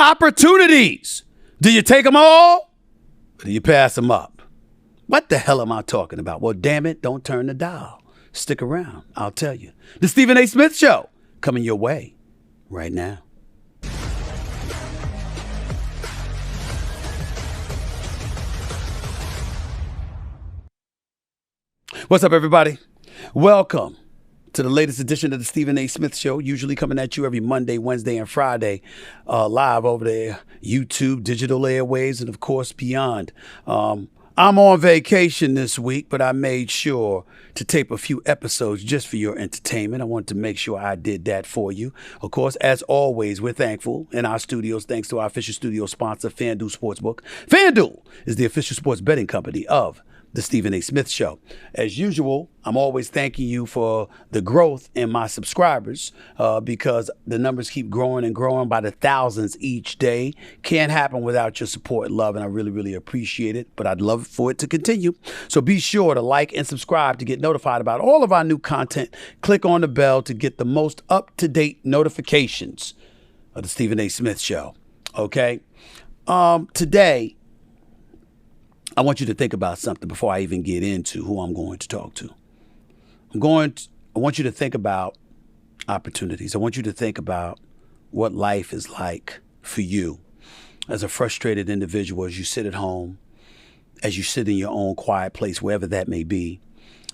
Opportunities. Do you take them all or do you pass them up? What the hell am I talking about? Well, damn it, don't turn the dial. Stick around. I'll tell you. The Stephen A. Smith Show coming your way right now. What's up, everybody? Welcome to the latest edition of the Stephen A. Smith Show, usually coming at you every Monday, Wednesday, and Friday, live over there, YouTube, digital airwaves, and of course, beyond. I'm on vacation this week, but I made sure to tape a few episodes just for your entertainment. I wanted to make sure I did that for you. Of course, as always, we're thankful in our studios, thanks to our official studio sponsor, FanDuel Sportsbook. FanDuel is the official sports betting company of the Stephen A. Smith Show. As usual, I'm always thanking you for the growth in my subscribers because the numbers keep growing and growing by the thousands each day. Can't happen without your support and love, and I really, really appreciate it, but I'd love for it to continue. So be sure to like and subscribe to get notified about all of our new content. Click on the bell to get the most up-to-date notifications of the Stephen A. Smith Show. Okay? Today, I want you to think about something before I even get into who I'm going to talk to. I want you to think about opportunities. I want you to think about what life is like for you as a frustrated individual, as you sit at home, as you sit in your own quiet place, wherever that may be,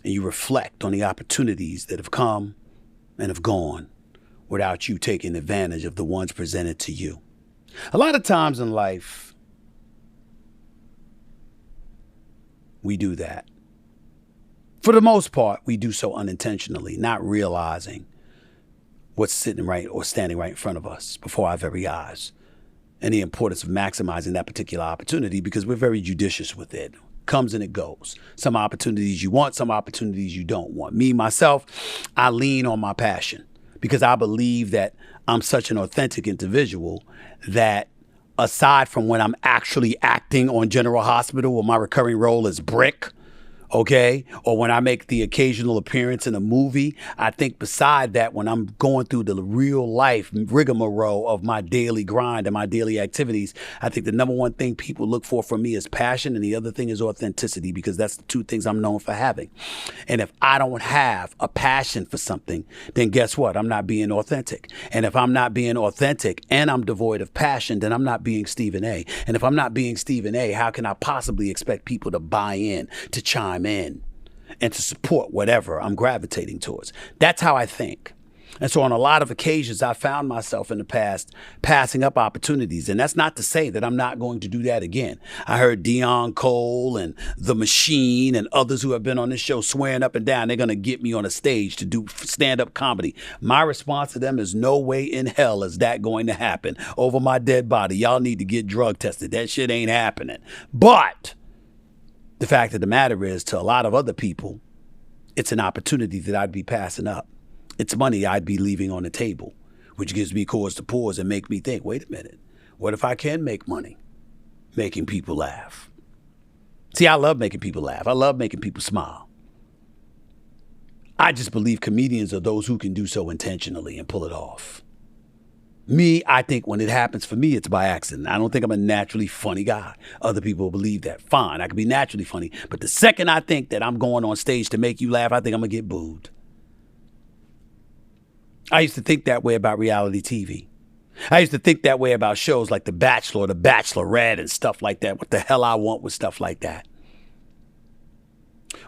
and you reflect on the opportunities that have come and have gone without you taking advantage of the ones presented to you. A lot of times in life, we do that. For the most part, we do so unintentionally, not realizing what's sitting right or standing right in front of us before our very eyes, and the importance of maximizing that particular opportunity because we're very judicious with it. Comes and it goes. Some opportunities you want, some opportunities you don't want. Me, myself, I lean on my passion because I believe that I'm such an authentic individual that aside from when I'm actually acting on General Hospital or my recurring role as Brick, okay, or when I make the occasional appearance in a movie, I think beside that, when I'm going through the real life rigmarole of my daily grind and my daily activities, I think the number one thing people look for from me is passion, and the other thing is authenticity, because that's the two things I'm known for having. And if I don't have a passion for something, then guess what? I'm not being authentic. And if I'm not being authentic and I'm devoid of passion, then I'm not being Stephen A. And if I'm not being Stephen A., how can I possibly expect people to buy in, to chime in, and to support whatever I'm gravitating towards? That's how I think. And so on a lot of occasions, I found myself in the past passing up opportunities. And that's not to say that I'm not going to do that again. I heard Dion Cole and The Machine and others who have been on this show swearing up and down they're going to get me on a stage to do stand-up comedy. My response to them is no way in hell is that going to happen. Over my dead body, y'all need to get drug tested. That shit ain't happening. But the fact of the matter is, to a lot of other people, it's an opportunity that I'd be passing up. It's money I'd be leaving on the table, which gives me cause to pause and make me think, wait a minute, what if I can make money making people laugh? See, I love making people laugh. I love making people smile. I just believe comedians are those who can do so intentionally and pull it off. Me, I think when it happens for me, it's by accident. I don't think I'm a naturally funny guy. Other people believe that. Fine, I can be naturally funny. But the second I think that I'm going on stage to make you laugh, I think I'm going to get booed. I used to think that way about reality TV. I used to think that way about shows like The Bachelor or The Bachelorette and stuff like that. What the hell I want with stuff like that?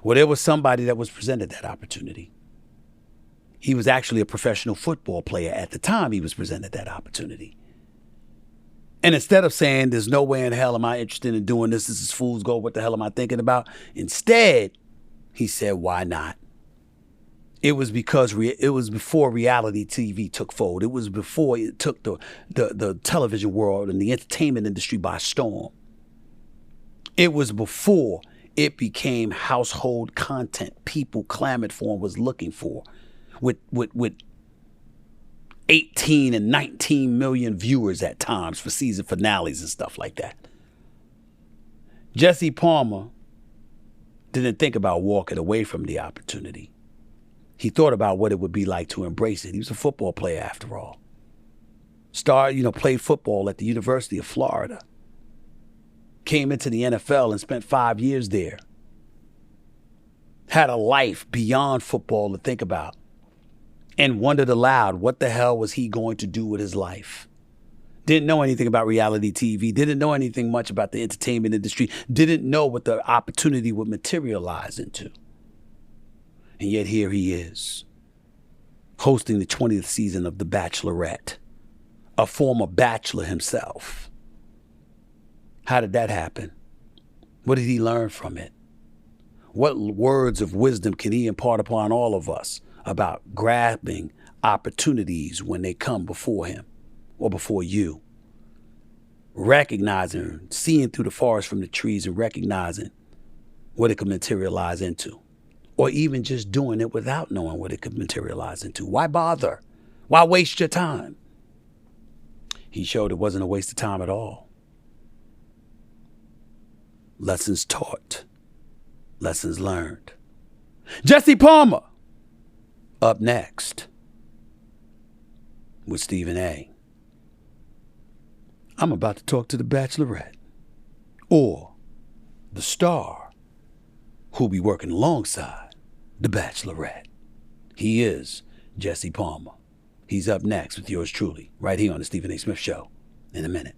Well, there was somebody that was presented that opportunity. He was actually a professional football player at the time he was presented that opportunity. And instead of saying, there's no way in hell am I interested in doing this, this is fool's gold, what the hell am I thinking about? Instead, he said, why not? It was because it was before reality TV took fold. It was before it took the television world and the entertainment industry by storm. It was before it became household content people clamored for and was looking for. With 18 and 19 million viewers at times for season finales and stuff like that. Jesse Palmer didn't think about walking away from the opportunity. He thought about what it would be like to embrace it. He was a football player after all. Played football at the University of Florida. Came into the NFL and spent 5 years there. Had a life beyond football to think about. And wondered aloud, what the hell was he going to do with his life? Didn't know anything about reality TV. Didn't know anything much about the entertainment industry. Didn't know what the opportunity would materialize into. And yet here he is, hosting the 20th season of The Bachelorette, a former bachelor himself. How did that happen? What did he learn from it? What words of wisdom can he impart upon all of us about grabbing opportunities when they come before him or before you? Recognizing, seeing through the forest from the trees and recognizing what it could materialize into. Or even just doing it without knowing what it could materialize into. Why bother? Why waste your time? He showed it wasn't a waste of time at all. Lessons taught. Lessons learned. Jesse Palmer, up next with Stephen A. I'm about to talk to the Bachelorette, or the star who'll be working alongside the Bachelorette. He is Jesse Palmer. He's up next with yours truly, right here on the Stephen A. Smith Show in a minute.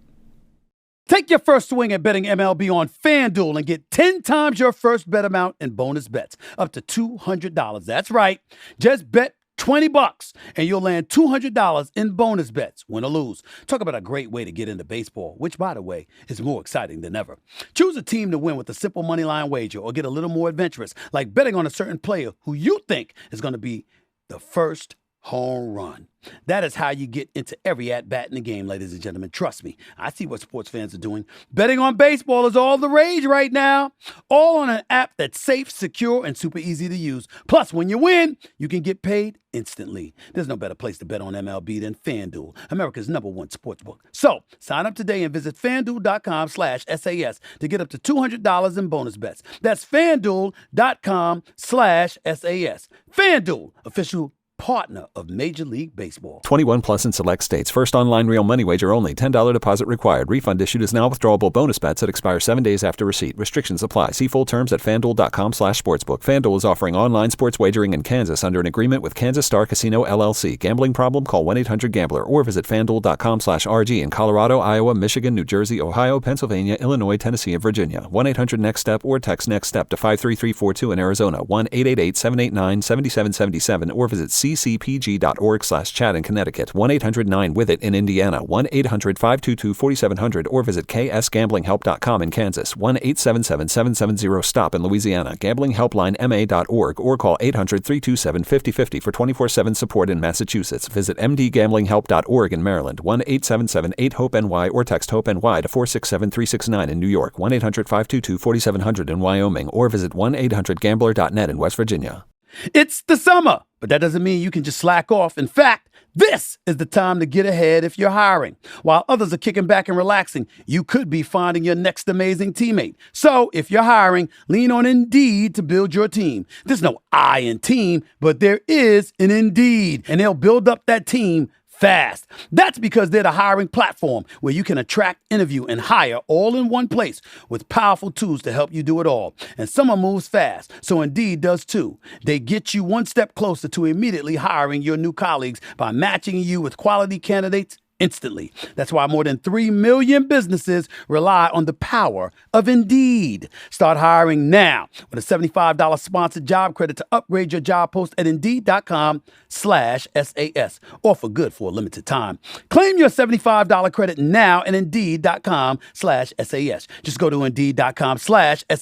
Take your first swing at betting MLB on FanDuel and get 10 times your first bet amount in bonus bets, up to $200. That's right. Just bet $20 and you'll land $200 in bonus bets, win or lose. Talk about a great way to get into baseball, which, by the way, is more exciting than ever. Choose a team to win with a simple moneyline wager or get a little more adventurous, like betting on a certain player who you think is going to be the first home run. That is how you get into every at-bat in the game, ladies and gentlemen. Trust me, I see what sports fans are doing. Betting on baseball is all the rage right now. All on an app that's safe, secure, and super easy to use. Plus, when you win, you can get paid instantly. There's no better place to bet on MLB than FanDuel, America's #1 sportsbook. So, sign up today and visit FanDuel.com/SAS to get up to $200 in bonus bets. That's FanDuel.com/SAS. FanDuel, official partner of Major League Baseball. 21 plus in select states. First online real money wager only. $10 deposit required. Refund issued as now withdrawable bonus bets that expire 7 days after receipt. Restrictions apply. See full terms at FanDuel.com/sportsbook. FanDuel is offering online sports wagering in Kansas under an agreement with Kansas Star Casino LLC. Gambling problem? Call 1-800-GAMBLER or visit FanDuel.com/RG in Colorado, Iowa, Michigan, New Jersey, Ohio, Pennsylvania, Illinois, Tennessee, and Virginia. 1-800-NEXT-STEP or text NEXT-STEP to 53342 in Arizona. 1-888-789-7777 or visit ccpg.org/chat in Connecticut. 1-800-9-WITH-IT in Indiana. 1-800-522-4700 or visit ksgamblinghelp.com in Kansas. 1-877-770-STOP in Louisiana. gamblinghelplinema.org or call 800-327-5050 for 24/7 support in Massachusetts. Visit mdgamblinghelp.org in Maryland. 1-877-8-HOPE-NY or text HOPE-NY to 467-369 in New York. 1-800-522-4700 in Wyoming or visit 1-800-GAMBLER.net in West Virginia. It's the summer, but that doesn't mean you can just slack off. In fact, this is the time to get ahead if you're hiring. While others are kicking back and relaxing, you could be finding your next amazing teammate. So if you're hiring, lean on Indeed to build your team. There's no I in team, but there is an Indeed, and they'll build up that team fast. That's because they're the hiring platform where you can attract, interview, and hire all in one place with powerful tools to help you do it all. And summer moves fast, so Indeed does too. They get you one step closer to immediately hiring your new colleagues by matching you with quality candidates instantly. That's why more than 3 million businesses rely on the power of Indeed. Start hiring now with a $75 sponsored job credit to upgrade your job post at Indeed.com/SAS. Offer good for a limited time. Claim your $75 credit now at Indeed.com/SAS. Just go to Indeed.com/SAS and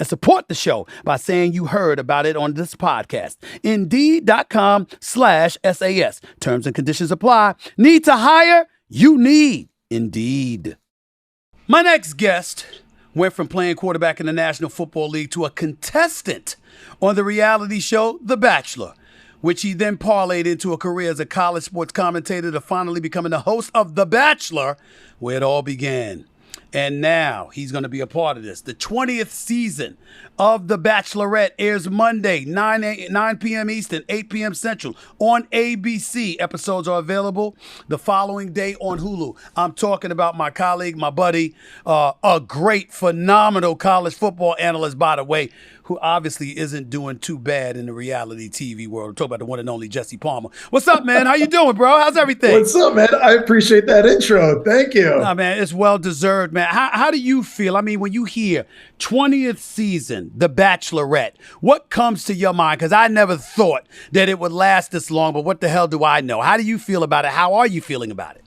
support the show by saying you heard about it on this podcast. Indeed.com/SAS. Terms and conditions apply. Need to hire? You need Indeed. My next guest went from playing quarterback in the National Football League to a contestant on the reality show The Bachelor, which he then parlayed into a career as a college sports commentator to finally becoming the host of The Bachelor, where it all began. And now he's going to be a part of this. The 20th season of The Bachelorette airs Monday, 9 p.m. Eastern, 8 p.m. Central on ABC. Episodes are available the following day on Hulu. I'm talking about my colleague, my buddy, a great, phenomenal college football analyst, by the way, who obviously isn't doing too bad in the reality TV world. I'm talking about the one and only Jesse Palmer. What's up, man? How you doing, bro? How's everything? What's up, man? I appreciate that intro. Thank you. Nah, man, it's well-deserved, man. How do you feel? I mean, when you hear 20th season, The Bachelorette, what comes to your mind? Because I never thought that it would last this long, but what the hell do I know? How do you feel about it? How are you feeling about it?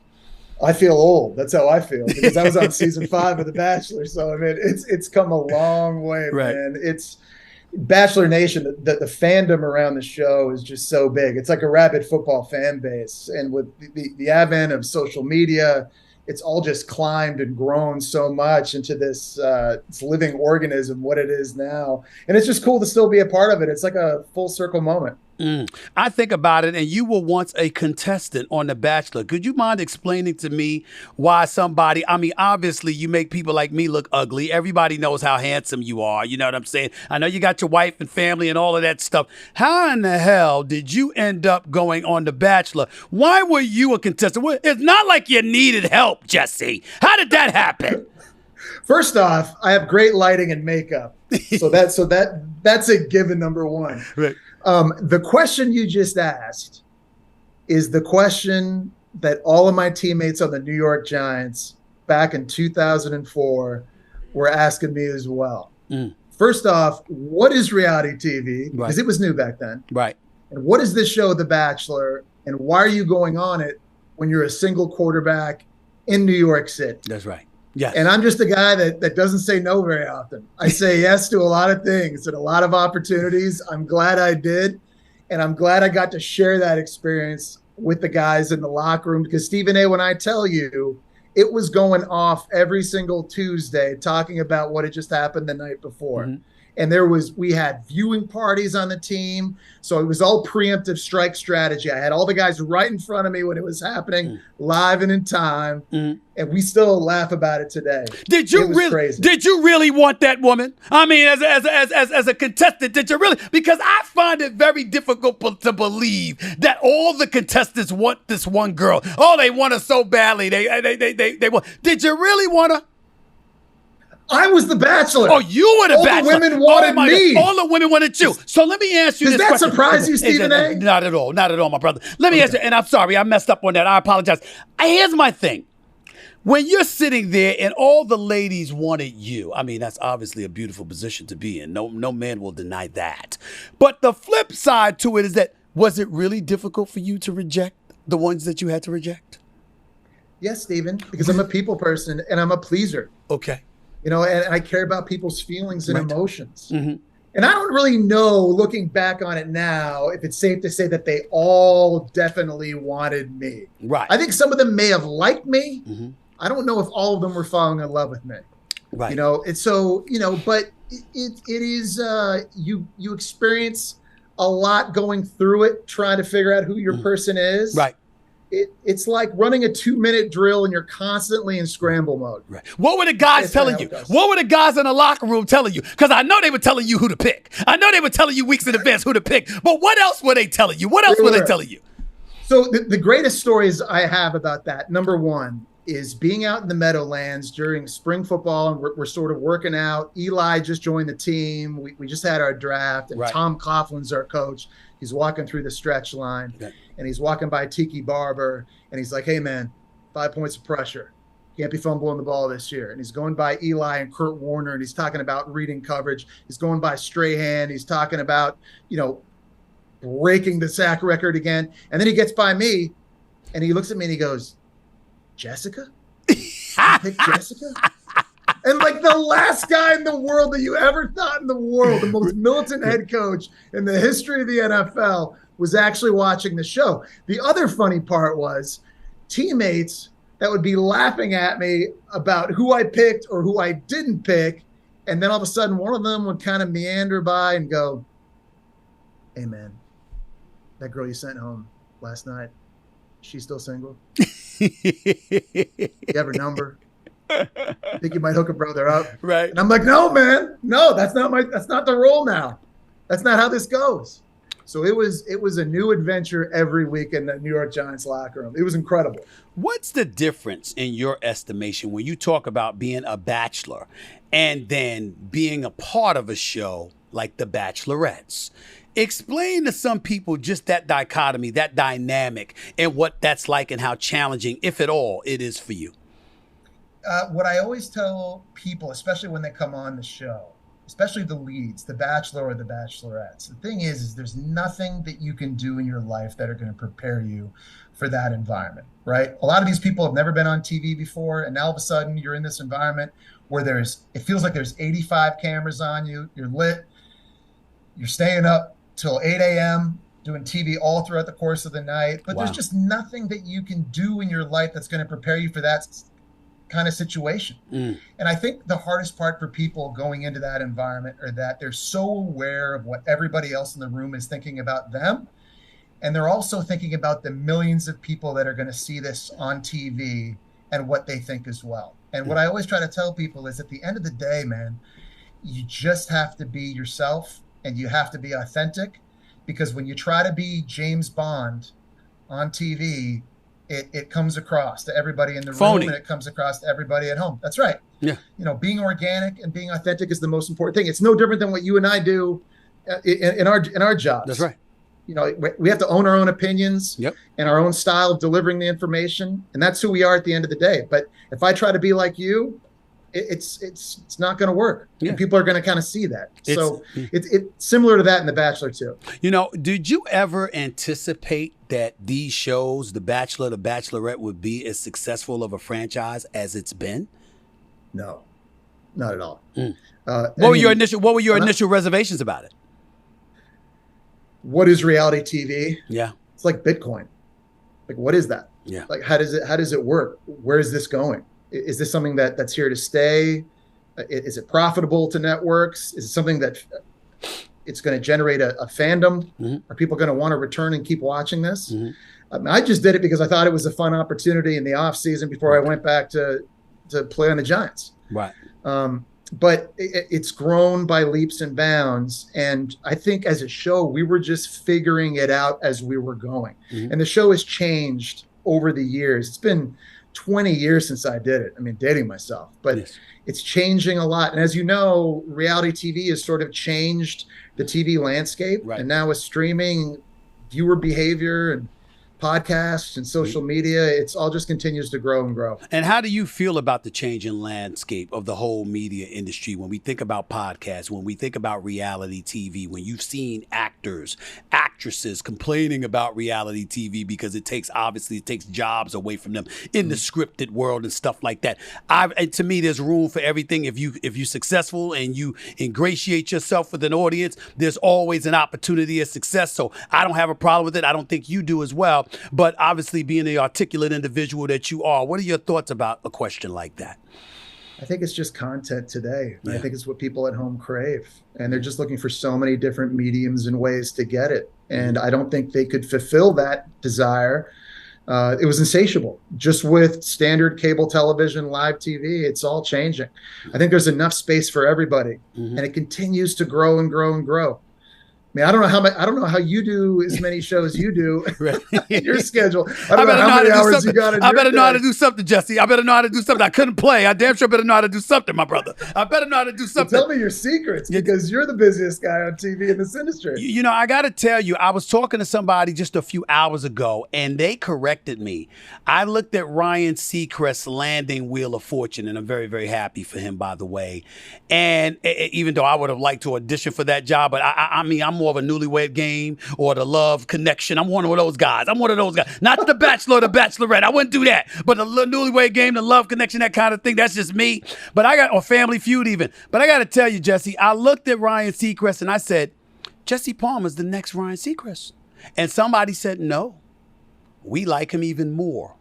I feel old. That's how I feel, because I was on season 5 of The Bachelor. So, I mean, it's come a long way, Right. man. It's Bachelor Nation, the fandom around the show is just so big. It's like a rabid football fan base. And with the advent of social media, it's all just climbed and grown so much into this living organism, what it is now. And it's just cool to still be a part of it. It's like a full circle moment. I think about it, and you were once a contestant on The Bachelor. Could you mind explaining to me why somebody, I mean, obviously you make people like me look ugly. Everybody knows how handsome you are. You know what I'm saying? I know you got your wife and family and all of that stuff. How in the hell did you end up going on The Bachelor? Why were you a contestant? It's not like you needed help, Jesse. How did that happen? First off, I have great lighting and makeup. So that's a given, number one. Right. The question you just asked is the question that all of my teammates on the New York Giants back in 2004 were asking me as well. First off, what is reality TV? Because it was new back then. Right. And what is this show, The Bachelor? And why are you going on it when you're a single quarterback in New York City? That's right. Yes. And I'm just a guy that doesn't say no very often. I say yes to a lot of things and a lot of opportunities. I'm glad I did. And I'm glad I got to share that experience with the guys in the locker room, because Stephen A., when I tell you, it was going off every single Tuesday talking about what had just happened the night before. And we had viewing parties on the team. So it was all preemptive strike strategy. I had all the guys right in front of me when it was happening, live and in time. And we still laugh about it today. Did you really want that woman? I mean, as a contestant, did you really? Because I find it very difficult to believe that all the contestants want this one girl. Oh, they want her so badly. They want. Did you really want her? I was the Bachelor. Oh, you were the Bachelor. All the women wanted me. God. All the women wanted you. So let me ask you this question. Does that surprise you, Stephen A.? Not at all. Not at all, my brother. Let me ask you, and I'm sorry, I messed up on that. I apologize. Here's my thing. When you're sitting there and all the ladies wanted you, I mean, that's obviously a beautiful position to be in. No man will deny that. But the flip side to it is that, was it really difficult for you to reject the ones that you had to reject? Yes, Stephen, because I'm a people person and I'm a pleaser. Okay. You know, and I care about people's feelings and emotions. And I don't really know, looking back on it now, if it's safe to say that they all definitely wanted me. Right. I think some of them may have liked me. I don't know if all of them were falling in love with me. Right. You know, it's so, you know, but it is, you experience a lot going through it, trying to figure out who your person is. Right. It's like running a 2-minute drill and you're constantly in scramble mode. Right. What were the guys telling you? What were the guys in the locker room telling you? Because I know they were telling you who to pick. I know they were telling you weeks in advance who to pick. But what else were they telling you? What else were they telling you? So the greatest stories I have about that, number one, is being out in the Meadowlands during spring football, and we're sort of working out. Eli just joined the team. We just had our draft, and Tom Coughlin's our coach. He's walking through the stretch line, and he's walking by Tiki Barber, and he's like, hey, man, 5 points of pressure. Can't be fumbling the ball this year. And he's going by Eli and Kurt Warner, and he's talking about reading coverage. He's going by Strahan. He's talking about, you know, breaking the sack record again. And then he gets by me, and he looks at me, and he goes, Jessica? I picked Jessica? And like the last guy in the world that you ever thought in the world, the most militant head coach in the history of the NFL, was actually watching the show. The other funny part was teammates that would be laughing at me about who I picked or who I didn't pick. And then all of a sudden, one of them would kind of meander by and go, hey, man, that girl you sent home last night, she's still single? You have her number? I think you might hook a brother up. Right. And I'm like, no, man, no, that's not the role now. That's not how this goes. So it was a new adventure every week in the New York Giants locker room. It was incredible. What's the difference in your estimation when you talk about being a bachelor and then being a part of a show like The Bachelorettes? Explain to some people just that dichotomy, that dynamic, and what that's like and how challenging, if at all, it is for you. What I always tell people, especially when they come on the show, especially the leads, the Bachelor or the Bachelorettes, the thing is there's nothing that you can do in your life that are going to prepare you for that environment, right? A lot of these people have never been on TV before, and now all of a sudden you're in this environment where it feels like there's 85 cameras on you, you're lit, you're staying up till 8 a.m., doing TV all throughout the course of the night, but There's just nothing that you can do in your life that's going to prepare you for that kind of situation. And I think the hardest part for people going into that environment are that they're so aware of what everybody else in the room is thinking about them. And they're also thinking about the millions of people that are going to see this on TV and what they think as well. And what I always try to tell people is at the end of the day, man, you just have to be yourself and you have to be authentic, because when you try to be James Bond on TV, it comes across to everybody in the room and it comes across to everybody at home. That's right. Yeah. Being organic and being authentic is the most important thing. It's no different than what you and I do in our jobs. That's right. We have to own our own opinions Yep. and our own style of delivering the information. And that's who we are at the end of the day. But if I try to be like you, it's not going to work. Yeah. And people are going to kind of see that. It's similar to that in The Bachelor too. Did you ever anticipate that these shows, The Bachelor, The Bachelorette, would be as successful of a franchise as it's been? No, not at all. What were your initial reservations about it? What is reality TV? Yeah. It's like Bitcoin. Like, what is that? Yeah. Like, how does it work? Where is this going? Is this something that's here to stay? Is it profitable to networks? Is it something that it's going to generate a fandom? Mm-hmm. Are people going to want to return and keep watching this? Mm-hmm. I just did it because I thought it was a fun opportunity in the off season before I went back to play on the Giants. Right. But it's grown by leaps and bounds. And I think as a show, we were just figuring it out as we were going. Mm-hmm. And the show has changed over the years. It's been 20 years since I did it. I mean, dating myself, but yes. It's changing a lot. And as you know, reality TV has sort of changed the TV landscape. Right. And now with streaming, viewer behavior and podcasts and social media, it's all just continues to grow and grow. And how do you feel about the changing landscape of the whole media industry when we think about podcasts, when we think about reality TV, when you've seen actors, actresses complaining about reality TV because it takes jobs away from them in the scripted world and stuff like that. To me, there's room for everything. If you're successful and you ingratiate yourself with an audience, there's always an opportunity of success. So I don't have a problem with it. I don't think you do as well. But obviously, being the articulate individual that you are, what are your thoughts about a question like that? I think it's just content today. Yeah. I think it's what people at home crave. And they're just looking for so many different mediums and ways to get it. And I don't think they could fulfill that desire. It was insatiable. Just with standard cable television, live TV, it's all changing. I think there's enough space for everybody. And it continues to grow and grow and grow. I mean, I don't know how you do as many shows you do in your schedule. I don't know how many hours you got in your day. I better know how to do something, Jesse. I better know how to do something. I couldn't play. I damn sure better know how to do something, my brother. I better know how to do something. Well, tell me your secrets, because you're the busiest guy on TV in this industry. I got to tell you, I was talking to somebody just a few hours ago, and they corrected me. I looked at Ryan Seacrest's landing Wheel of Fortune, and I'm very, very happy for him, by the way. And even though I would have liked to audition for that job, but I mean, I'm more of a Newlywed Game or the Love Connection. I'm one of those guys. Not the Bachelor or the Bachelorette. I wouldn't do that. But the Newlywed Game, the Love Connection, that kind of thing, that's just me. But or Family Feud even. But I got to tell you, Jesse, I looked at Ryan Seacrest and I said, Jesse Palmer's the next Ryan Seacrest. And somebody said, no, we like him even more.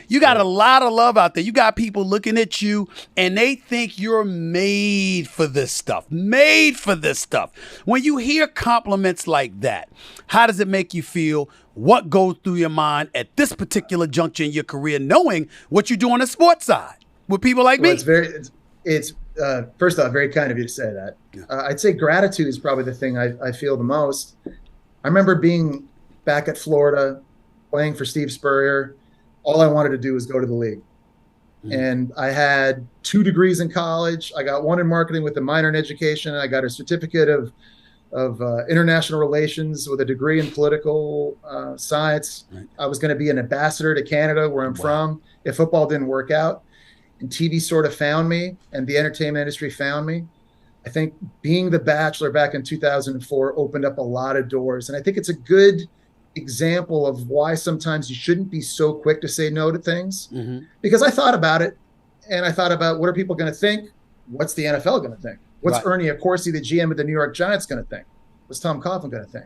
You got a lot of love out there. You got people looking at you and they think you're made for this stuff. Made for this stuff. When you hear compliments like that, how does it make you feel? What goes through your mind at this particular juncture in your career, knowing what you do on the sports side? with people like me? It's first off, very kind of you to say that. Yeah. I'd say gratitude is probably the thing I feel the most. I remember being back at Florida, playing for Steve Spurrier. All I wanted to do was go to the league. And I had 2 degrees in college. I got one in marketing with a minor in education. I got a certificate of international relations with a degree in political science. Right. I was going to be an ambassador to Canada, where I'm from, if football didn't work out. And TV sort of found me, and the entertainment industry found me. I think being The Bachelor back in 2004 opened up a lot of doors. And I think it's a good example of why sometimes you shouldn't be so quick to say no to things. Because I thought about it, and I thought about, what are people going to think? What's the NFL going to think? What's Ernie Accorsi, the GM of the New York Giants, going to think? What's Tom Coughlin going to think?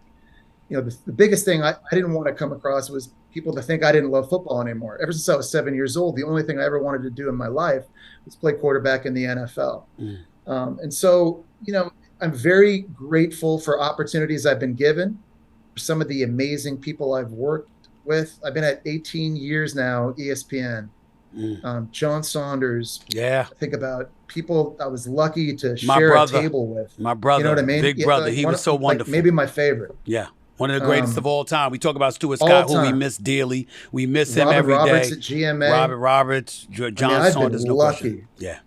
You know, the biggest thing I didn't want to come across was people to think I didn't love football anymore. Ever since I was 7 years old, the only thing I ever wanted to do in my life was play quarterback in the NFL. And so, you know, I'm very grateful for opportunities I've been given, for some of the amazing people I've worked with. I've been at 18 years now, ESPN. John Saunders. Yeah. Think about people I was lucky to share a table with. My brother. You know what I mean? Big brother. He was so wonderful. Maybe my favorite. Yeah. One of the greatest of all time. We talk about Stuart Scott, who we miss dearly. We miss him every day. Robert Roberts at GMA. Robert Roberts, John Saunders, no question. Yeah.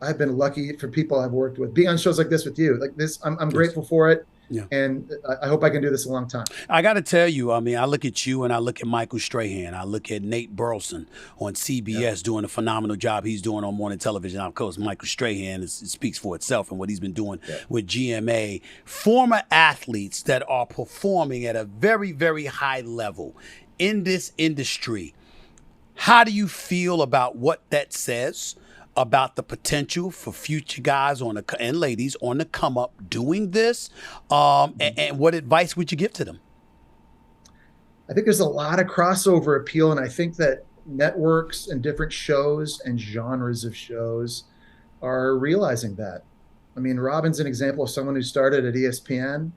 I've been lucky for people I've worked with. Being on shows like this with you, like this, I'm grateful for it. Yeah. And I hope I can do this a long time. I got to tell you, I mean, I look at you and I look at Michael Strahan. I look at Nate Burleson on CBS doing a phenomenal job he's doing on morning television. Of course, Michael Strahan speaks for itself and what he's been doing with GMA. Former athletes that are performing at a very, very high level in this industry. How do you feel about what that says about the potential for future guys and ladies on the come up doing this? And what advice would you give to them? I think there's a lot of crossover appeal, and I think that networks and different shows and genres of shows are realizing that. I mean, Robin's an example of someone who started at ESPN,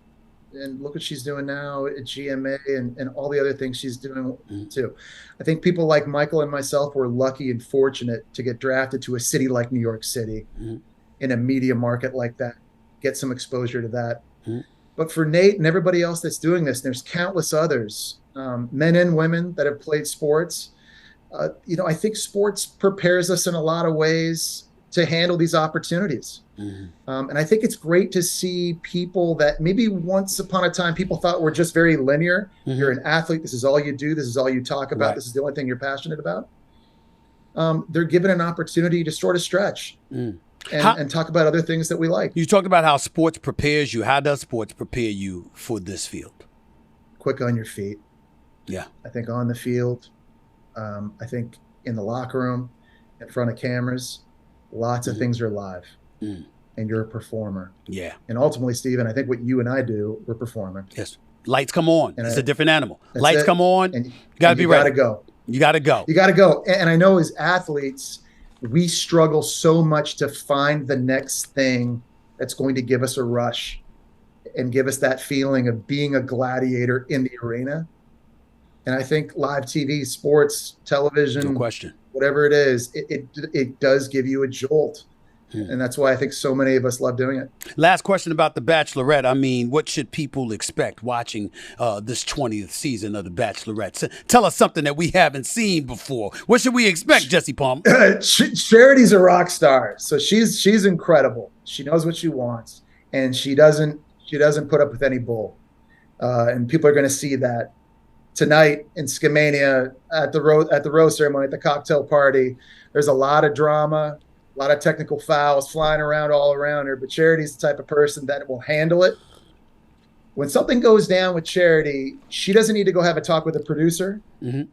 and look what she's doing now at GMA and all the other things she's doing too. I think people like Michael and myself were lucky and fortunate to get drafted to a city like New York City in a media market like that, get some exposure to that. But for Nate and everybody else that's doing this, there's countless others, men and women that have played sports. You know, I think sports prepares us in a lot of ways to handle these opportunities. And I think it's great to see people that maybe once upon a time people thought were just very linear. You're an athlete. This is all you do. This is all you talk about. This is the only thing you're passionate about. They're given an opportunity to sort of stretch and talk about other things that we like. You talked about how sports prepares you. How does sports prepare you for this field? Quick on your feet. Yeah. I think on the field. I think in the locker room, in front of cameras, lots of things are live. And you're a performer. Yeah. And ultimately, Steven, I think what you and I do, we're performing. Yes. Lights come on. It's a different animal. Lights come on. And you got to be ready. You got to go. You got to go. You got to go. And I know as athletes, we struggle so much to find the next thing that's going to give us a rush and give us that feeling of being a gladiator in the arena. And I think live TV, sports, television, no question, whatever it is, it does give you a jolt. And that's why I think so many of us love doing it. Last question about The Bachelorette. I mean, what should people expect watching this 20th season of The Bachelorette? Tell us something that we haven't seen before. What should we expect, Jesse Palmer? Charity's a rock star. So she's incredible. She knows what she wants. And she doesn't put up with any bull. And people are going to see that tonight in Skamania at the rose ceremony, at the cocktail party. There's a lot of drama. A lot of technical fouls flying around all around her, but Charity's the type of person that will handle it. When something goes down with Charity, she doesn't need to go have a talk with a producer.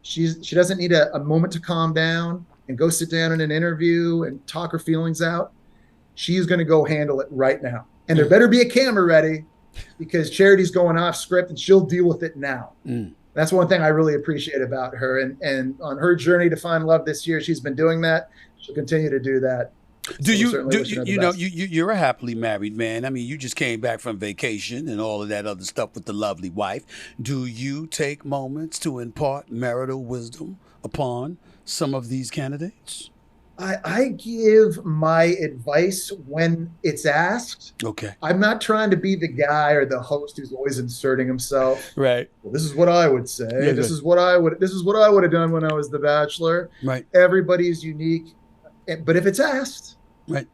She doesn't need a moment to calm down and go sit down in an interview and talk her feelings out. She's going to go handle it right now. And there better be a camera ready because Charity's going off script and she'll deal with it now. That's one thing I really appreciate about her. And on her journey to find love this year, she's been doing that. She'll continue to do that. You're a happily married man. I mean, you just came back from vacation and all of that other stuff with the lovely wife. Do you take moments to impart marital wisdom upon some of these candidates? I give my advice when it's asked. Okay. I'm not trying to be the guy or the host who's always inserting himself. Right. Well, this is what I would say. Yeah, this is what I would have done when I was the Bachelor. Right. Everybody's unique. But if it's asked, right.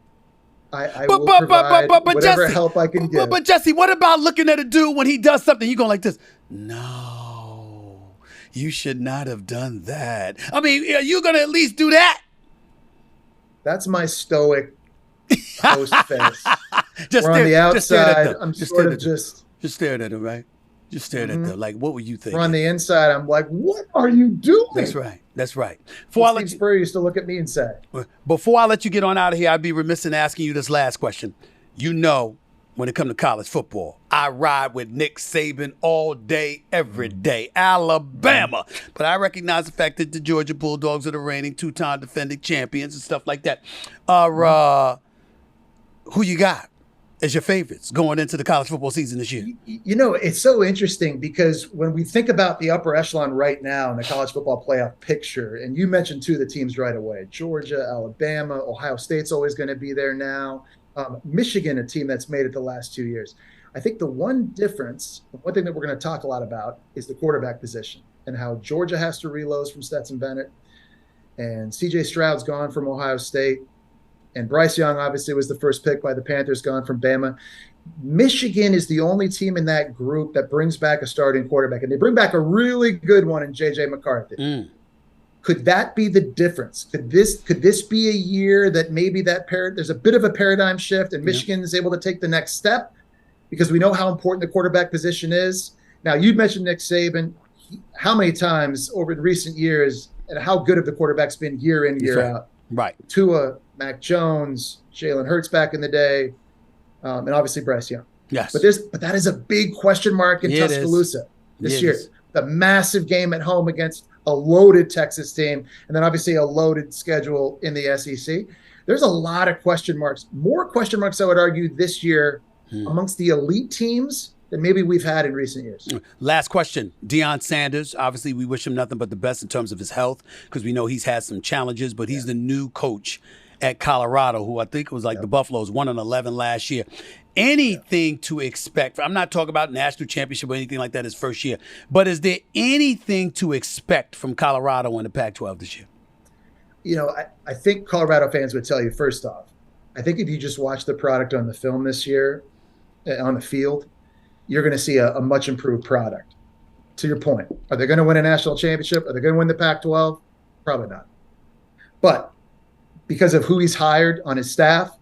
I will provide whatever Jesse, help I can give. But Jesse, what about looking at a dude when he does something, you going like this? No, you should not have done that. I mean, are you going to at least do that? That's my stoic host face. Just on the outside, I'm just sort of just staring at him, right? Just staring at them. Like, what were you thinking? On the inside, I'm like, what are you doing? That's right. That's right. Steve Spurrier used to look at me and say. Before I let you get on out of here, I'd be remiss in asking you this last question. You know, when it comes to college football, I ride with Nick Saban all day, every day. Alabama. But I recognize the fact that the Georgia Bulldogs are the reigning two-time defending champions and stuff like that. Who you got as your favorites going into the college football season this year? You know, it's so interesting because when we think about the upper echelon right now in the college football playoff picture, and you mentioned two of the teams right away, Georgia, Alabama, Ohio State's always going to be there now. Michigan, a team that's made it the last 2 years. I think the one difference, one thing that we're going to talk a lot about is the quarterback position and how Georgia has to reload from Stetson Bennett. And C.J. Stroud's gone from Ohio State. And Bryce Young obviously was the first pick by the Panthers, gone from Bama. Michigan is the only team in that group that brings back a starting quarterback. And they bring back a really good one in J.J. McCarthy. Could that be the difference? Could this be a year that maybe there's a bit of a paradigm shift and Michigan is able to take the next step? Because we know how important the quarterback position is. Now, you mentioned Nick Saban. How many times over the recent years and how good have the quarterbacks been year in, year out? Right. Tua, Mac Jones, Jalen Hurts back in the day, and obviously Bryce Young. Yes. But that is a big question mark in Tuscaloosa this year. The massive game at home against a loaded Texas team, and then obviously a loaded schedule in the SEC. There's a lot of question marks, more question marks, I would argue, this year amongst the elite teams than maybe we've had in recent years. Last question. Deion Sanders, obviously we wish him nothing but the best in terms of his health because we know he's had some challenges, but he's the new coach at Colorado, who I think was like the Buffaloes, 1-11 last year. Anything to expect? I'm not talking about national championship or anything like that his first year, but is there anything to expect from Colorado in the Pac-12 this year? You know, I think Colorado fans would tell you, first off, I think if you just watch the product on the film this year, on the field, you're going to see a much improved product. To your point, are they going to win a national championship? Are they going to win the Pac-12? Probably not. But because of who he's hired on his staff,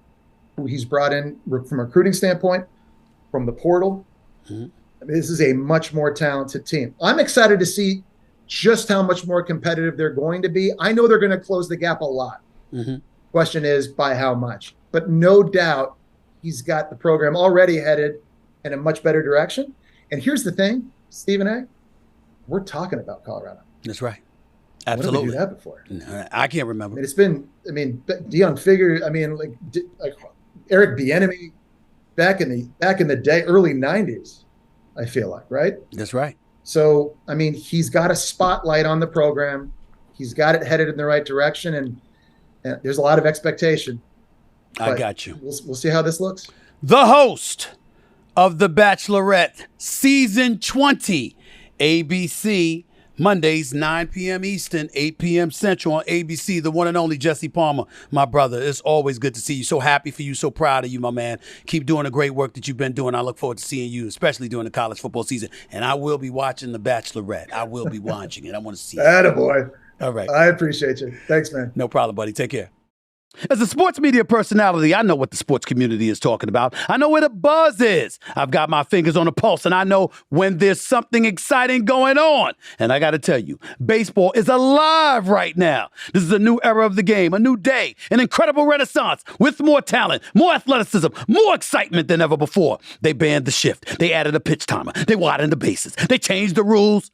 who he's brought in from a recruiting standpoint, from the portal, I mean, this is a much more talented team. I'm excited to see just how much more competitive they're going to be. I know they're going to close the gap a lot. Question is, by how much? But no doubt he's got the program already headed in a much better direction. And here's the thing, Stephen A., we're talking about Colorado. That's right. Absolutely. When did we do that before? I can't remember. It's been, Deion Figure, like Eric Bieniemy back in the day, early 90s, I feel like, right? That's right. So, he's got a spotlight on the program. He's got it headed in the right direction, and there's a lot of expectation. I got you. We'll see how this looks. The host of The Bachelorette, Season 20, ABC, Mondays, 9 p.m. Eastern, 8 p.m. Central on ABC, the one and only Jesse Palmer, my brother. It's always good to see you. So happy for you, so proud of you, my man. Keep doing the great work that you've been doing. I look forward to seeing you, especially during the college football season. And I will be watching The Bachelorette. I will be watching it. I want to see it. Attaboy. All right. I appreciate you. Thanks, man. No problem, buddy. Take care. As a sports media personality, I know what the sports community is talking about. I know where the buzz is. I've got my fingers on the pulse, and I know when there's something exciting going on. And I got to tell you, baseball is alive right now. This is a new era of the game, a new day, an incredible renaissance with more talent, more athleticism, more excitement than ever before. They banned the shift. They added a pitch timer. They widened the bases. They changed the rules.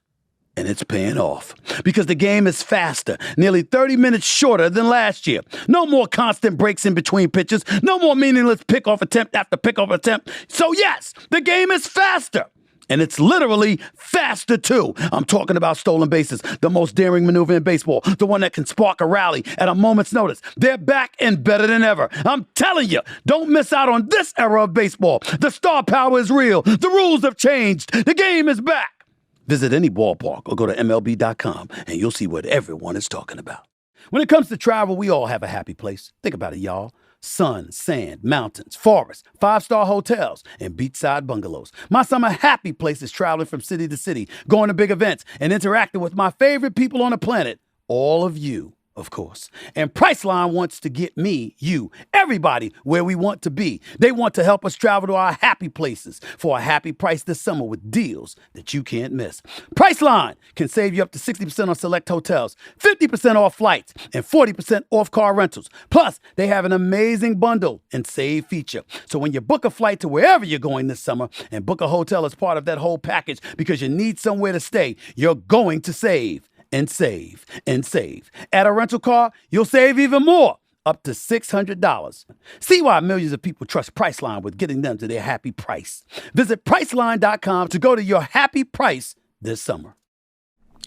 And it's paying off because the game is faster, nearly 30 minutes shorter than last year. No more constant breaks in between pitches. No more meaningless pickoff attempt after pickoff attempt. So yes, the game is faster. And it's literally faster, too. I'm talking about stolen bases, the most daring maneuver in baseball, the one that can spark a rally at a moment's notice. They're back and better than ever. I'm telling you, don't miss out on this era of baseball. The star power is real. The rules have changed. The game is back. Visit any ballpark or go to MLB.com, and you'll see what everyone is talking about. When it comes to travel, we all have a happy place. Think about it, y'all. Sun, sand, mountains, forests, 5-star hotels, and beachside bungalows. My summer happy place is traveling from city to city, going to big events, and interacting with my favorite people on the planet, all of you, of course. And Priceline wants to get me, you, everybody where we want to be. They want to help us travel to our happy places for a happy price this summer with deals that you can't miss. Priceline can save you up to 60% on select hotels, 50% off flights, and 40% off car rentals. Plus, they have an amazing bundle and save feature. So when you book a flight to wherever you're going this summer and book a hotel as part of that whole package because you need somewhere to stay, you're going to save. And save, and save. At a rental car, you'll save even more, up to $600. See why millions of people trust Priceline with getting them to their happy price. Visit Priceline.com to go to your happy price this summer.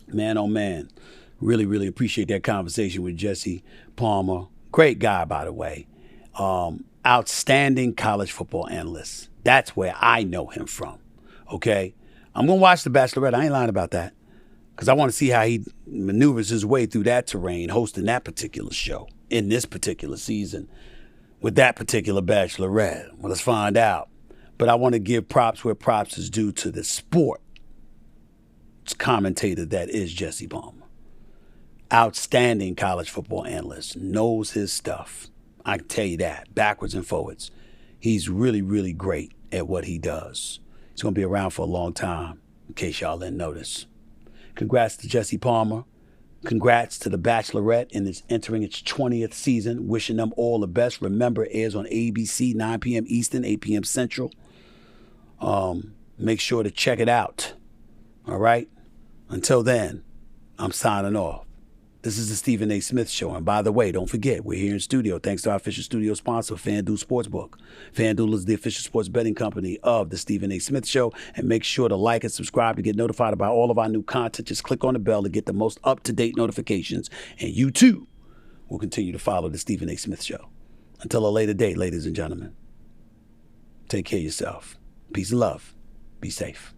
Man, oh man, really, really appreciate that conversation with Jesse Palmer. Great guy, by the way. Outstanding college football analyst. That's where I know him from, okay? I'm going to watch The Bachelorette. I ain't lying about that. Because I want to see how he maneuvers his way through that terrain, hosting that particular show in this particular season with that particular Bachelorette. Well, let's find out. But I want to give props where props is due to the sport commentator that is Jesse Palmer. Outstanding college football analyst, knows his stuff. I can tell you that, backwards and forwards. He's really, really great at what he does. He's going to be around for a long time, in case y'all didn't notice. Congrats to Jesse Palmer. Congrats to The Bachelorette in its entering its 20th season. Wishing them all the best. Remember, it airs on ABC, 9 p.m. Eastern, 8 p.m. Central. Make sure to check it out. All right? Until then, I'm signing off. This is the Stephen A. Smith Show. And by the way, don't forget, we're here in studio thanks to our official studio sponsor, FanDuel Sportsbook. FanDuel is the official sports betting company of the Stephen A. Smith Show. And make sure to like and subscribe to get notified about all of our new content. Just click on the bell to get the most up-to-date notifications. And you, too, will continue to follow the Stephen A. Smith Show. Until a later date, ladies and gentlemen, take care of yourself. Peace and love. Be safe.